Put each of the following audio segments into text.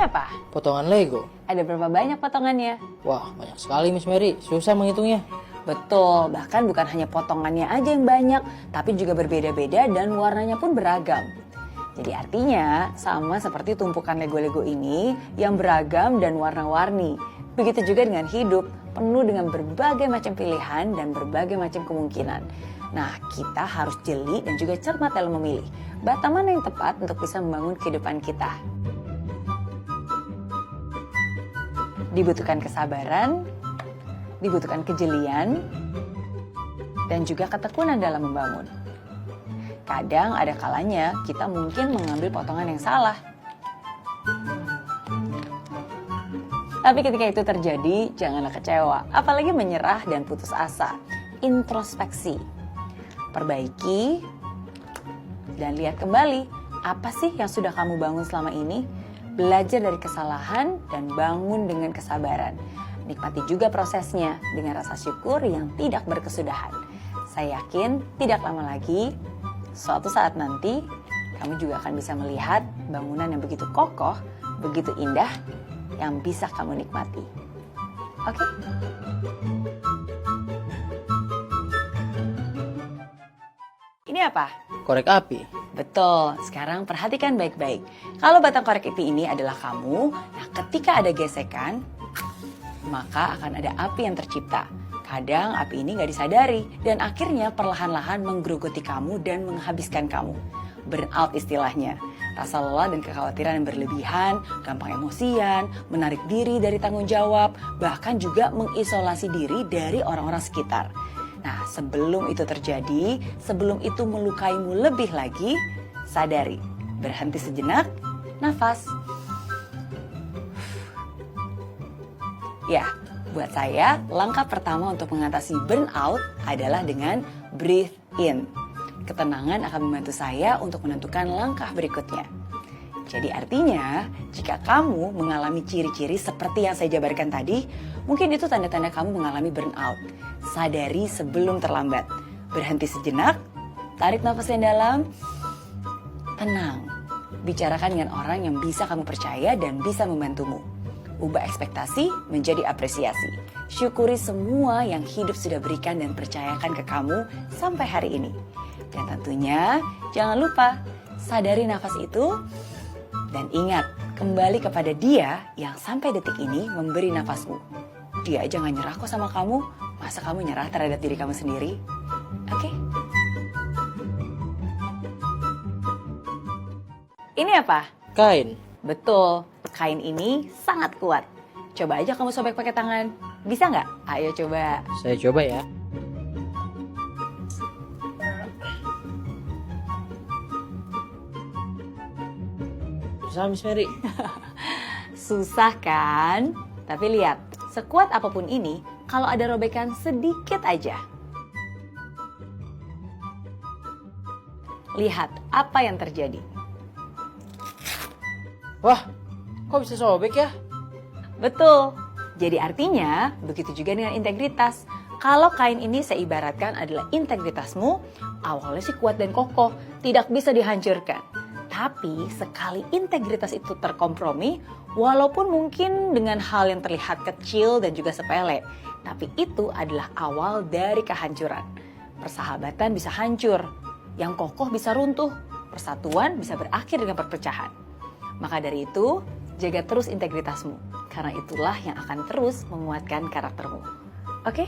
Ini apa? Potongan Lego. Ada berapa banyak potongannya? Wah, banyak sekali Miss Mary. Susah menghitungnya. Betul, bahkan bukan hanya potongannya aja yang banyak, tapi juga berbeda-beda dan warnanya pun beragam. Jadi artinya sama seperti tumpukan Lego-Lego ini yang beragam dan warna-warni. Begitu juga dengan hidup, penuh dengan berbagai macam pilihan dan berbagai macam kemungkinan. Nah, kita harus jeli dan juga cermat dalam memilih bata mana yang tepat untuk bisa membangun kehidupan kita. Dibutuhkan kesabaran, dibutuhkan kejelian, dan juga ketekunan dalam membangun. Kadang ada kalanya kita mungkin mengambil potongan yang salah. Tapi ketika itu terjadi, janganlah kecewa, apalagi menyerah dan putus asa. Introspeksi, perbaiki, dan lihat kembali apa sih yang sudah kamu bangun selama ini. Belajar dari kesalahan dan bangun dengan kesabaran. Nikmati juga prosesnya dengan rasa syukur yang tidak berkesudahan. Saya yakin tidak lama lagi, suatu saat nanti, kamu juga akan bisa melihat bangunan yang begitu kokoh, begitu indah, yang bisa kamu nikmati. Oke? Ini apa? Korek api. Betul, sekarang perhatikan baik-baik. Kalau batang korek api ini adalah kamu, nah ketika ada gesekan, maka akan ada api yang tercipta. Kadang api ini gak disadari dan akhirnya perlahan-lahan menggerogoti kamu dan menghabiskan kamu. Burnout istilahnya. Rasa lelah dan kekhawatiran yang berlebihan, gampang emosian, menarik diri dari tanggung jawab, bahkan juga mengisolasi diri dari orang-orang sekitar. Nah, sebelum itu terjadi, sebelum itu melukaimu lebih lagi, sadari, berhenti sejenak, nafas. Ya, buat saya, langkah pertama untuk mengatasi burnout adalah dengan breathe in. Ketenangan akan membantu saya untuk menentukan langkah berikutnya. Jadi artinya, jika kamu mengalami ciri-ciri seperti yang saya jabarkan tadi, mungkin itu tanda-tanda kamu mengalami burnout. Sadari sebelum terlambat. Berhenti sejenak, tarik nafas yang dalam, tenang. Bicarakan dengan orang yang bisa kamu percaya dan bisa membantumu. Ubah ekspektasi menjadi apresiasi. Syukuri semua yang hidup sudah berikan dan percayakan ke kamu sampai hari ini. Dan tentunya jangan lupa sadari nafas itu dan ingat kembali kepada Dia yang sampai detik ini memberi nafasmu. Dia aja gak nyerah kok sama kamu, masa kamu nyerah terhadap diri kamu sendiri? Oke? Ini apa? Kain. Betul, kain ini sangat kuat. Coba aja kamu sobek pakai tangan. Bisa nggak? Ayo coba. Saya coba ya. Susah Miss Mary. Susah kan? Tapi lihat, sekuat apapun ini, kalau ada robekan sedikit aja. Lihat apa yang terjadi. Wah, kok bisa sobek ya? Betul. Jadi artinya, begitu juga dengan integritas. Kalau kain ini saya ibaratkan adalah integritasmu, awalnya sih kuat dan kokoh, tidak bisa dihancurkan. Tapi sekali integritas itu terkompromi, walaupun mungkin dengan hal yang terlihat kecil dan juga sepele, tapi itu adalah awal dari kehancuran. Persahabatan bisa hancur, yang kokoh bisa runtuh, persatuan bisa berakhir dengan perpecahan. Maka dari itu, jaga terus integritasmu, karena itulah yang akan terus menguatkan karaktermu. Oke?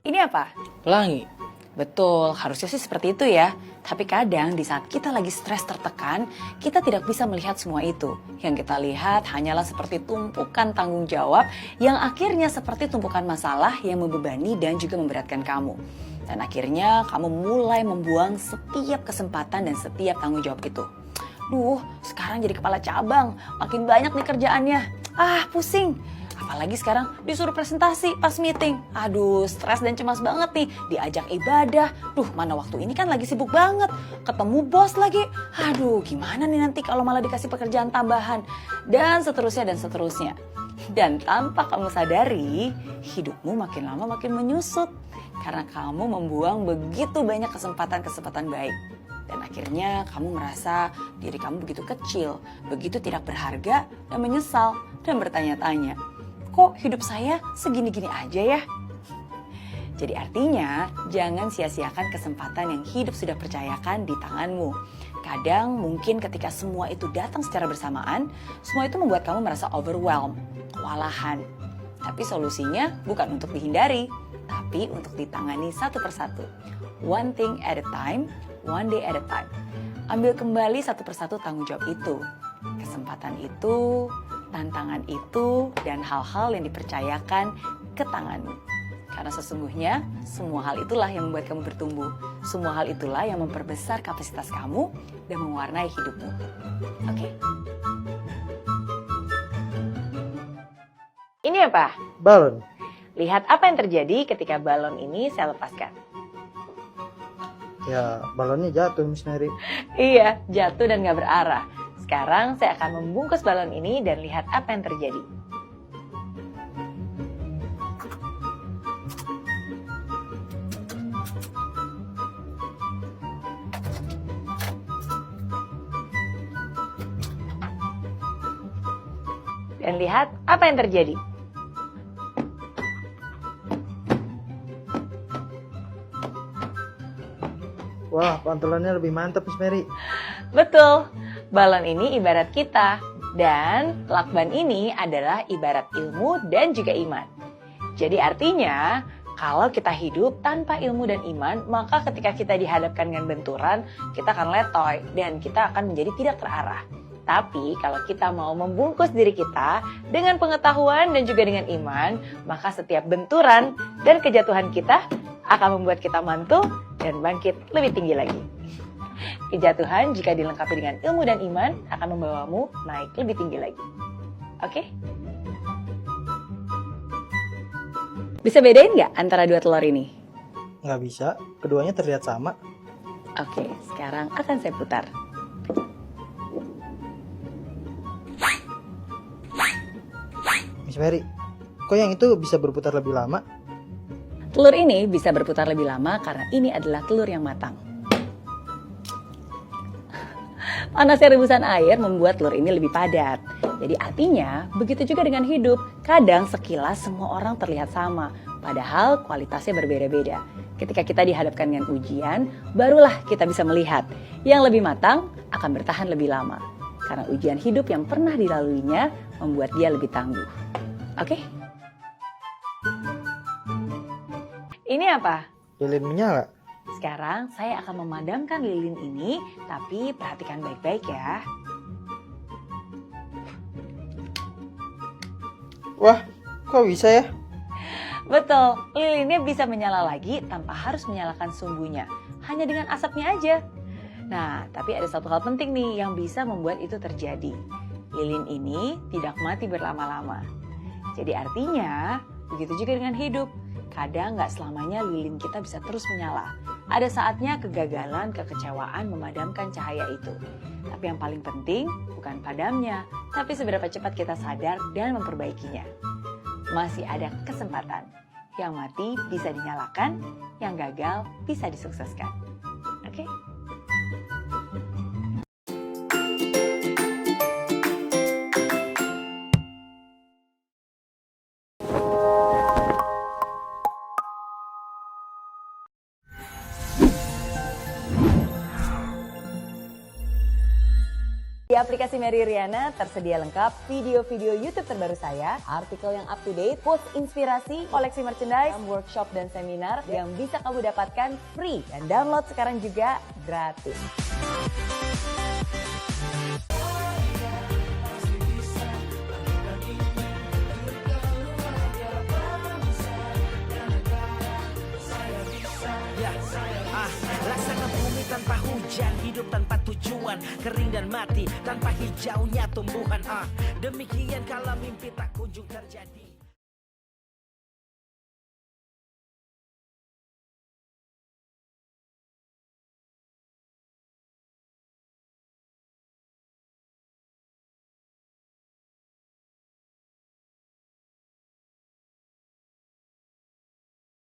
Ini apa? Pelangi. Betul, harusnya sih seperti itu ya. Tapi kadang di saat kita lagi stres tertekan, kita tidak bisa melihat semua itu. Yang kita lihat hanyalah seperti tumpukan tanggung jawab yang akhirnya seperti tumpukan masalah yang membebani dan juga memberatkan kamu. Dan akhirnya kamu mulai membuang setiap kesempatan dan setiap tanggung jawab itu. Duh, sekarang jadi kepala cabang, makin banyak nih kerjaannya. Pusing. Apalagi sekarang disuruh presentasi pas meeting. Aduh, stres dan cemas banget nih. Diajak ibadah. Duh, mana waktu ini kan lagi sibuk banget. Ketemu bos lagi. Aduh, gimana nih nanti kalau malah dikasih pekerjaan tambahan. Dan seterusnya dan seterusnya. Dan tanpa kamu sadari, hidupmu makin lama makin menyusut. Karena kamu membuang begitu banyak kesempatan-kesempatan baik. Dan Dan akhirnya kamu merasa diri kamu begitu kecil, begitu tidak berharga, dan menyesal dan bertanya-tanya, kok hidup saya segini-gini aja ya? Jadi artinya jangan sia-siakan kesempatan yang hidup sudah percayakan di tanganmu. Kadang mungkin ketika semua itu datang secara bersamaan, semua itu membuat kamu merasa overwhelmed, kewalahan. Tapi solusinya bukan untuk dihindari, tapi untuk ditangani satu persatu. One thing at a time, one day at a time. Ambil kembali satu persatu tanggung jawab itu. Kesempatan itu, tantangan itu, dan hal-hal yang dipercayakan ke tanganmu. Karena sesungguhnya semua hal itulah yang membuat kamu bertumbuh. Semua hal itulah yang memperbesar kapasitas kamu dan mewarnai hidupmu. Oke? Ini apa? Balon. Lihat apa yang terjadi ketika balon ini saya lepaskan. Ya, balonnya jatuh, Miss Mary. Iya, jatuh dan gak berarah. Sekarang saya akan membungkus balon ini dan lihat apa yang terjadi. Dan lihat apa yang terjadi. Wah, pantulannya lebih mantap, Miss Mary. Betul, balon ini ibarat kita. Dan lakban ini adalah ibarat ilmu dan juga iman. Jadi artinya, kalau kita hidup tanpa ilmu dan iman, maka ketika kita dihadapkan dengan benturan, kita akan letoy dan kita akan menjadi tidak terarah. Tapi kalau kita mau membungkus diri kita dengan pengetahuan dan juga dengan iman, maka setiap benturan dan kejatuhan kita akan membuat kita mantul dan bangkit lebih tinggi lagi. Kejatuhan jika dilengkapi dengan ilmu dan iman akan membawamu naik lebih tinggi lagi. Oke? Bisa bedain nggak antara dua telur ini? Nggak bisa, keduanya terlihat sama. Oke, sekarang akan saya putar. Miss Mary, kok yang itu bisa berputar lebih lama? Telur ini bisa berputar lebih lama karena ini adalah telur yang matang. Panasnya rebusan air membuat telur ini lebih padat. Jadi artinya, begitu juga dengan hidup. Kadang sekilas semua orang terlihat sama, padahal kualitasnya berbeda-beda. Ketika kita dihadapkan dengan ujian, barulah kita bisa melihat yang lebih matang akan bertahan lebih lama. Karena ujian hidup yang pernah dilaluinya membuat dia lebih tangguh. Oke? Ini apa? Lilin menyala. Sekarang saya akan memadamkan lilin ini, tapi perhatikan baik-baik ya. Wah, kok bisa ya? Betul, lilinnya bisa menyala lagi tanpa harus menyalakan sumbunya. Hanya dengan asapnya aja. Nah, tapi ada satu hal penting nih yang bisa membuat itu terjadi. Lilin ini tidak mati berlama-lama. Jadi artinya, begitu juga dengan hidup. Kadang nggak selamanya lilin kita bisa terus menyala. Ada saatnya kegagalan, kekecewaan memadamkan cahaya itu. Tapi yang paling penting bukan padamnya, tapi seberapa cepat kita sadar dan memperbaikinya. Masih ada kesempatan. Yang mati bisa dinyalakan, yang gagal bisa disukseskan. Oke? Di aplikasi Mary Riana tersedia lengkap video-video YouTube terbaru saya, artikel yang up to date, post inspirasi, koleksi merchandise, workshop dan seminar yang bisa kamu dapatkan free dan download sekarang juga gratis. Laksana bumi tanpa hujan, hidup tanpa tujuan, kering dan mati tanpa hijaunya tumbuhan. Demikian kalau mimpi tak kunjung terjadi.